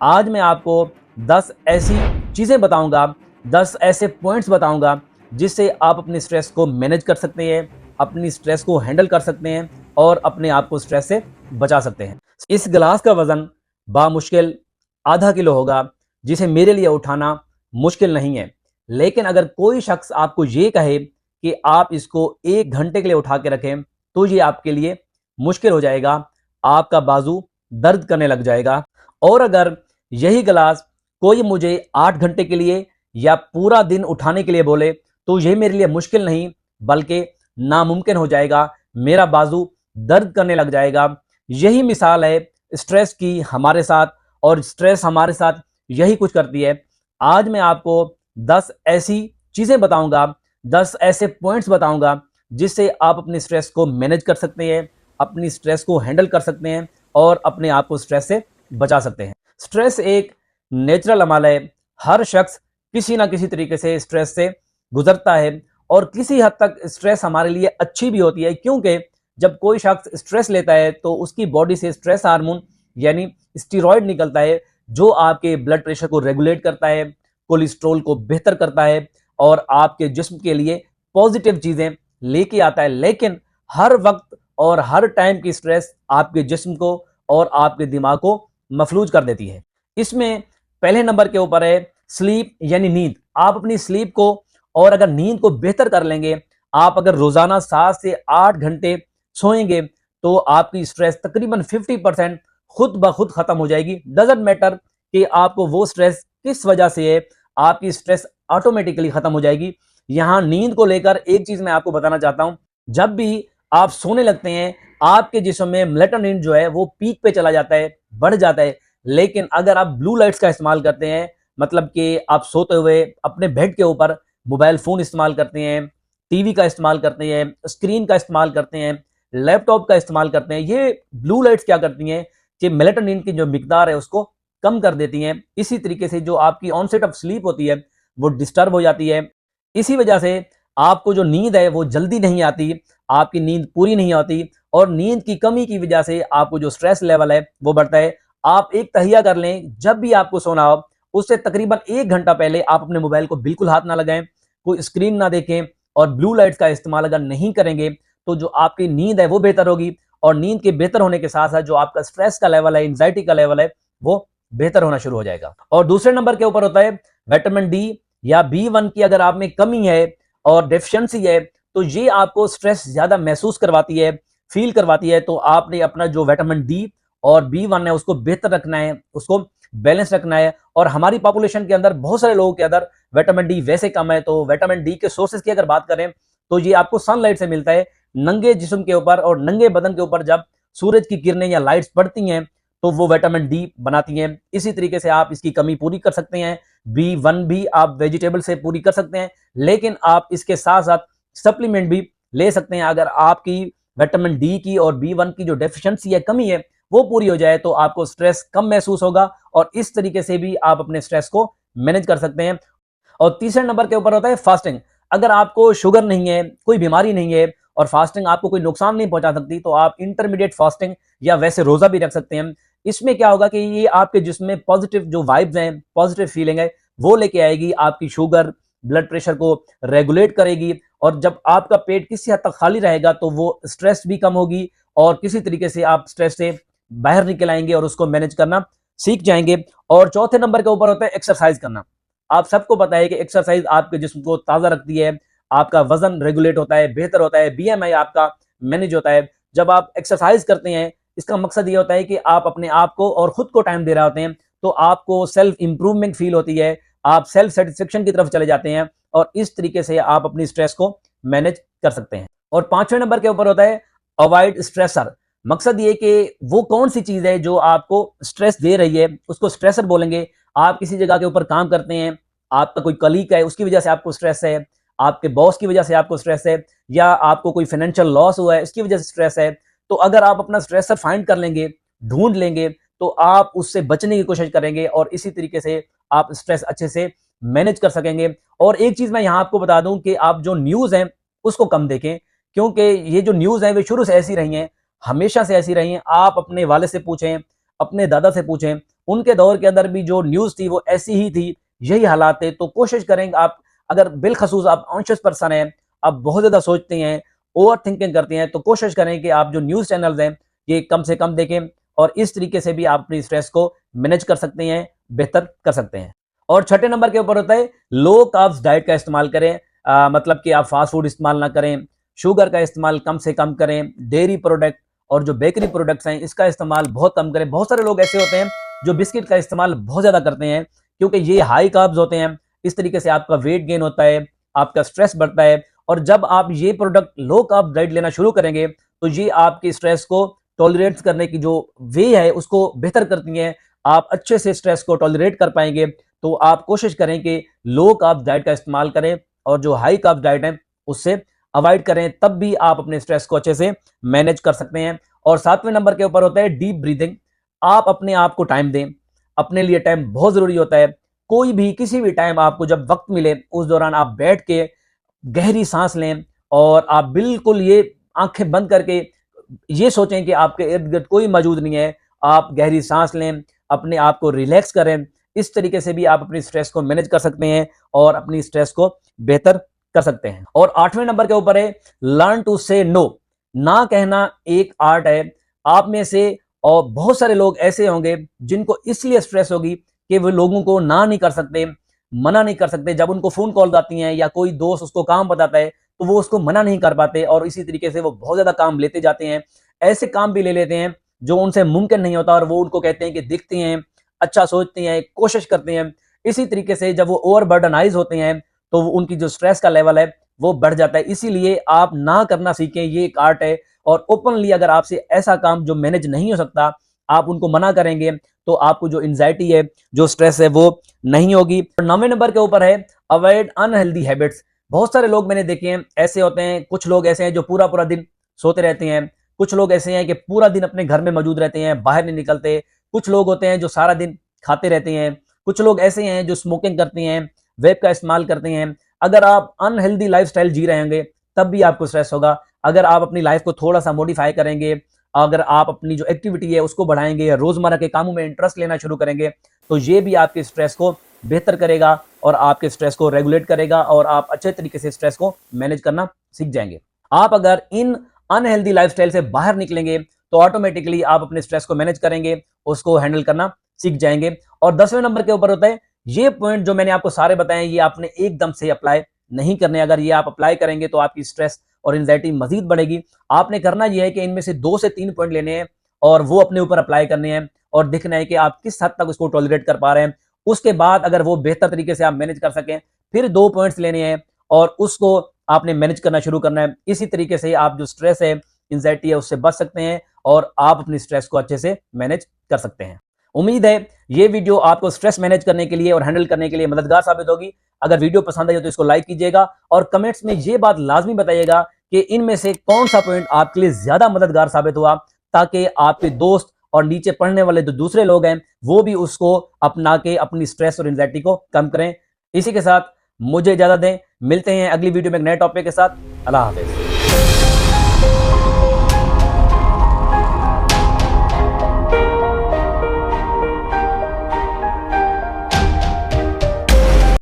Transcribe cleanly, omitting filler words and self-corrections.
आज मैं आपको 10 ऐसी चीज़ें बताऊंगा, 10 ऐसे पॉइंट्स बताऊंगा जिससे आप अपने स्ट्रेस को मैनेज कर सकते हैं, अपनी स्ट्रेस को हैंडल कर सकते हैं और अपने आप को स्ट्रेस से बचा सकते हैं। इस गिलास का वजन बामुश्किल आधा किलो होगा, जिसे मेरे लिए उठाना मुश्किल नहीं है। लेकिन अगर कोई शख्स आपको ये कहे कि आप इसको 1 घंटे के लिए उठा के रखें, तो ये आपके लिए मुश्किल हो जाएगा, आपका बाजू दर्द करने लग जाएगा। और अगर यही गिलास कोई मुझे 8 घंटे के लिए या पूरा दिन उठाने के लिए बोले, तो यह मेरे लिए मुश्किल नहीं बल्कि नामुमकिन हो जाएगा, मेरा बाजू दर्द करने लग जाएगा। यही मिसाल है स्ट्रेस की हमारे साथ, और स्ट्रेस हमारे साथ यही कुछ करती है। आज मैं आपको 10 ऐसी चीजें बताऊंगा, 10 ऐसे पॉइंट्स बताऊंगा जिससे आप अपने स्ट्रेस को मैनेज कर सकते हैं, अपनी स्ट्रेस को हैंडल कर सकते हैं और अपने आप को स्ट्रेस से बचा सकते हैं। स्ट्रेस एक नेचुरल अमल है। हर शख्स किसी ना किसी तरीके से स्ट्रेस से गुजरता है और किसी हद तक स्ट्रेस हमारे लिए अच्छी भी होती है, क्योंकि जब कोई शख्स स्ट्रेस लेता है तो उसकी बॉडी से स्ट्रेस हार्मोन यानी स्टीरॉयड निकलता है, जो आपके ब्लड प्रेशर को रेगुलेट करता है, कोलेस्ट्रॉल को बेहतर करता है और आपके जिस्म के लिए पॉजिटिव चीजें लेके आता है। लेकिन हर वक्त और हर टाइम की स्ट्रेस आपके जिस्म को और आपके दिमाग को मफलूज कर देती है। इसमें पहले नंबर के ऊपर है स्लीप यानी नींद। आप अपनी स्लीप को और अगर नींद को बेहतर कर लेंगे, आप अगर रोजाना 7 से 8 घंटे सोएंगे, तो आपकी स्ट्रेस तकरीबन 50% खुद ब खुद खत्म हो जाएगी। डजंट मैटर कि आपको वो स्ट्रेस किस वजह से है, आपकी स्ट्रेस ऑटोमेटिकली खत्म हो जाएगी। यहां नींद को लेकर एक चीज मैं आपको बताना चाहता हूं। जब भी आप सोने लगते हैं, आपके जिस्म में मेलाटोनिन जो है वो पीक पे चला जाता है, बढ़ जाता है। लेकिन अगर आप ब्लू लाइट्स का इस्तेमाल करते हैं, मतलब कि आप सोते हुए अपने बेड के ऊपर मोबाइल फोन इस्तेमाल करते हैं, टीवी का इस्तेमाल करते हैं, स्क्रीन का इस्तेमाल करते हैं, लैपटॉप का इस्तेमाल करते हैं, ये ब्लू लाइट्स क्या करती हैं कि मेलाटोनिन की जो मिकदार है उसको कम कर देती हैं। इसी तरीके से जो आपकी ऑनसेट ऑफ स्लीप होती है वो डिस्टर्ब हो जाती है। इसी वजह से आपको जो नींद है वो जल्दी नहीं आती, आपकी नींद पूरी नहीं होती और नींद की कमी की वजह से आपको जो स्ट्रेस लेवल है वो बढ़ता है। आप एक तहिया कर लें, जब भी आपको सोना हो उससे तकरीबन 1 घंटा पहले आप अपने मोबाइल को बिल्कुल हाथ ना लगाएं, कोई स्क्रीन ना देखें और ब्लू लाइट्स का इस्तेमाल अगर नहीं करेंगे तो जो आपकी नींद है वो बेहतर होगी। और नींद के बेहतर होने के साथ साथ जो आपका स्ट्रेस का लेवल है, एंजाइटी का लेवल है, वो बेहतर होना शुरू हो जाएगा। और दूसरे नंबर के ऊपर होता है विटामिन डी या B1 की अगर आप में कमी है और डेफिशिएंसी है, तो ये आपको स्ट्रेस ज्यादा महसूस करवाती है, फील करवाती है। तो आपने अपना जो विटामिन डी और B1 है उसको बेहतर रखना है, उसको बैलेंस रखना है। और हमारी पॉपुलेशन के अंदर बहुत सारे लोगों के अंदर विटामिन डी वैसे कम है। तो विटामिन डी के सोर्सेज की अगर बात करें तो ये आपको सनलाइट से मिलता है। नंगे जिस्म के ऊपर और नंगे बदन के ऊपर जब सूरज की किरणें या लाइट्स पड़ती हैं तो वो विटामिन डी बनाती हैं। इसी तरीके से आप इसकी कमी पूरी कर सकते हैं। B1 भी आप वेजिटेबल से पूरी कर सकते हैं, लेकिन आप इसके साथ साथ सप्लीमेंट भी ले सकते हैं। अगर आपकी विटामिन डी की और B1 की जो डेफिशिएंसी है, कमी है, वो पूरी हो जाए तो आपको स्ट्रेस कम महसूस होगा और इस तरीके से भी आप अपने स्ट्रेस को मैनेज कर सकते हैं। और तीसरे नंबर के ऊपर होता है फास्टिंग। अगर आपको शुगर नहीं है, कोई बीमारी नहीं है और फास्टिंग आपको कोई नुकसान नहीं पहुंचा सकती, तो आप इंटरमीडिएट फास्टिंग या वैसे रोजा भी रख सकते हैं। इसमें क्या होगा कि ये आपके जिस्म में पॉजिटिव जो वाइब्स हैं, पॉजिटिव फीलिंग है, वो लेके आएगी, आपकी शुगर ब्लड प्रेशर को रेगुलेट करेगी। और जब आपका पेट किसी हद तक खाली रहेगा तो वो स्ट्रेस भी कम होगी और किसी तरीके से आप स्ट्रेस से बाहर निकल आएंगे और उसको मैनेज करना सीख जाएंगे। और चौथे नंबर के ऊपर होता है एक्सरसाइज करना। आप सबको पता है कि एक्सरसाइज आपके जिस्म को ताजा रखती है, आपका वजन रेगुलेट होता है, बेहतर होता है, BMI आपका मैनेज होता है। जब आप एक्सरसाइज करते हैं, इसका मकसद ये होता है कि आप अपने आप को और खुद को टाइम दे रहे होते हैं, तो आपको सेल्फ इंप्रूवमेंट फील होती है, आप सेल्फ सेटिस्फेक्शन की तरफ चले जाते हैं और इस तरीके से आप अपनी स्ट्रेस को मैनेज कर सकते हैं। और पांचवें नंबर के ऊपर होता है अवॉइड स्ट्रेसर। मकसद ये कि वो कौन सी चीज है जो आपको स्ट्रेस दे रही है, उसको स्ट्रेसर बोलेंगे। आप किसी जगह के ऊपर काम करते हैं, आपका कोई कलीग है, उसकी वजह से आपको स्ट्रेस है, आपके बॉस की वजह से आपको स्ट्रेस है, या आपको कोई फाइनेंशियल लॉस हुआ है उसकी वजह से स्ट्रेस है। तो अगर आप अपना स्ट्रेसर फाइंड कर लेंगे, ढूंढ लेंगे, तो आप उससे बचने की कोशिश करेंगे और इसी तरीके से आप स्ट्रेस अच्छे से मैनेज कर सकेंगे। और एक चीज मैं यहां आपको बता दूं कि आप जो न्यूज है उसको कम देखें, क्योंकि ये जो न्यूज है वे शुरू से ऐसी रही हैं, हमेशा से ऐसी रही हैं। आप अपने वाले से पूछें, अपने दादा से पूछें, उनके दौर के अंदर भी जो न्यूज़ थी वो ऐसी ही थी, यही हालात थे। तो कोशिश करें आप, अगर बिलखसूस आप कॉन्शियस पर्सन हैं, आप बहुत ज़्यादा सोचते हैं, ओवर थिंकिंग करते हैं, तो कोशिश करें कि आप जो न्यूज़ चैनल्स हैं, ये कम से कम देखें और इस तरीके से भी आप अपनी स्ट्रेस को मैनेज कर सकते हैं, बेहतर कर सकते हैं। और छठे नंबर के ऊपर होता है लो कार्ब्स डाइट का इस्तेमाल करें। मतलब कि आप फास्ट फूड इस्तेमाल ना करें, शुगर का इस्तेमाल कम से कम करें, डेयरी प्रोडक्ट और जो बेकरी प्रोडक्ट्स हैं इसका इस्तेमाल बहुत कम करें। बहुत सारे लोग ऐसे होते हैं जो बिस्किट का इस्तेमाल बहुत ज़्यादा करते हैं, क्योंकि ये हाई कार्ब्स होते हैं। इस तरीके से आपका वेट गेन होता है, आपका स्ट्रेस बढ़ता है। और जब आप ये प्रोडक्ट लो कार्ब डाइट लेना शुरू करेंगे तो ये आपकी स्ट्रेस को टॉलरेट करने की जो वे है उसको बेहतर करती हैं। आप अच्छे से स्ट्रेस को टॉलरेट कर पाएंगे। तो आप कोशिश करें कि लो कार्ब डाइट का इस्तेमाल करें और जो हाई कार्ब डाइट है उससे अवॉइड करें, तब भी आप अपने स्ट्रेस को अच्छे से मैनेज कर सकते हैं। और सातवें नंबर के ऊपर होता है डीप ब्रीदिंग। आप अपने आप को टाइम दें, अपने लिए टाइम बहुत जरूरी होता है। कोई भी किसी भी टाइम आपको जब वक्त मिले उस दौरान आप बैठ के गहरी सांस लें और आप बिल्कुल ये आंखें बंद करके ये सोचें कि आपके इर्द गिर्द कोई मौजूद नहीं है। आप गहरी सांस लें, अपने आप को रिलैक्स करें। इस तरीके से भी आप अपनी स्ट्रेस को मैनेज कर सकते हैं और अपनी स्ट्रेस को बेहतर कर सकते हैं। और आठवें नंबर के ऊपर है लर्न टू से नो। ना कहना एक आर्ट है। आप में से और बहुत सारे लोग ऐसे होंगे जिनको इसलिए स्ट्रेस होगी कि वो लोगों को ना नहीं कर सकते, मना नहीं कर सकते। जब उनको फोन कॉल आती हैं या कोई दोस्त उसको काम बताता है तो वो उसको मना नहीं कर पाते और इसी तरीके से वो बहुत ज्यादा काम लेते जाते हैं। ऐसे काम भी ले लेते हैं जो उनसे मुमकिन नहीं होता और वो उनको कहते हैं कि दिखते हैं, अच्छा सोचते हैं, कोशिश करते हैं। इसी तरीके से जब वो ओवरबर्डनाइज होते हैं तो उनकी जो स्ट्रेस का लेवल है वो बढ़ जाता है। इसीलिए आप ना करना सीखें, ये एक आर्ट है। और ओपनली अगर आपसे ऐसा काम जो मैनेज नहीं हो सकता आप उनको मना करेंगे तो आपको जो एंजाइटी है, जो स्ट्रेस है, वो नहीं होगी। 9वें नंबर के ऊपर है अवॉइड अनहेल्दी हैबिट्स। बहुत सारे लोग मैंने देखे हैं ऐसे होते हैं। कुछ लोग ऐसे हैं जो पूरा पूरा दिन सोते रहते हैं। कुछ लोग ऐसे हैं कि पूरा दिन अपने घर में मौजूद रहते हैं, बाहर नहीं निकलते। कुछ लोग होते हैं जो सारा दिन खाते रहते हैं। कुछ लोग ऐसे हैं जो स्मोकिंग करते हैं, वेब का इस्तेमाल करते हैं। अगर आप अनहेल्दी लाइफस्टाइल जी रहे होंगे तब भी आपको स्ट्रेस होगा। अगर आप अपनी लाइफ को थोड़ा सा मॉडिफाई करेंगे, अगर आप अपनी जो एक्टिविटी है उसको बढ़ाएंगे या रोजमर्रा के कामों में इंटरेस्ट लेना शुरू करेंगे तो ये भी आपके स्ट्रेस को बेहतर करेगा और आपके स्ट्रेस को रेगुलेट करेगा और आप अच्छे तरीके से स्ट्रेस को मैनेज करना सीख जाएंगे। आप अगर इन अनहेल्दी लाइफस्टाइल से बाहर निकलेंगे तो ऑटोमेटिकली आप अपने स्ट्रेस को मैनेज करेंगे, उसको हैंडल करना सीख जाएंगे। और 10वें नंबर के ऊपर होता है ये पॉइंट जो मैंने आपको सारे बताए ये आपने एकदम से अप्लाई नहीं करने। अगर ये आप अप्लाई करेंगे तो आपकी स्ट्रेस और एंजाइटी मजीद बढ़ेगी। आपने करना यह है कि इनमें से 2 से 3 पॉइंट लेने हैं और वो अपने ऊपर अप्लाई करने हैं और देखना है कि आप किस हद तक उसको टॉलरेट कर पा रहे हैं। उसके बाद अगर वो बेहतर तरीके से आप मैनेज कर सकें फिर 2 पॉइंट्स लेने हैं और उसको आपने मैनेज करना शुरू करना है। इसी तरीके से आप जो स्ट्रेस है, एंजाइटी है, उससे बच सकते हैं और आप अपनी स्ट्रेस को अच्छे से मैनेज कर सकते हैं। उम्मीद है ये वीडियो आपको स्ट्रेस मैनेज करने के लिए और हैंडल करने के लिए मददगार साबित होगी। अगर वीडियो पसंद आई हो तो इसको लाइक कीजिएगा और कमेंट्स में ये बात लाजमी बताइएगा कि इनमें से कौन सा पॉइंट आपके लिए ज्यादा मददगार साबित हुआ, ताकि आपके दोस्त और नीचे पढ़ने वाले जो दूसरे लोग हैं वो भी उसको अपना के अपनी स्ट्रेस और एंजाइटी को कम करें। इसी के साथ मुझे इजाजत दें, मिलते हैं अगली वीडियो में एक नए टॉपिक के साथ। अल्लाह हाफिज।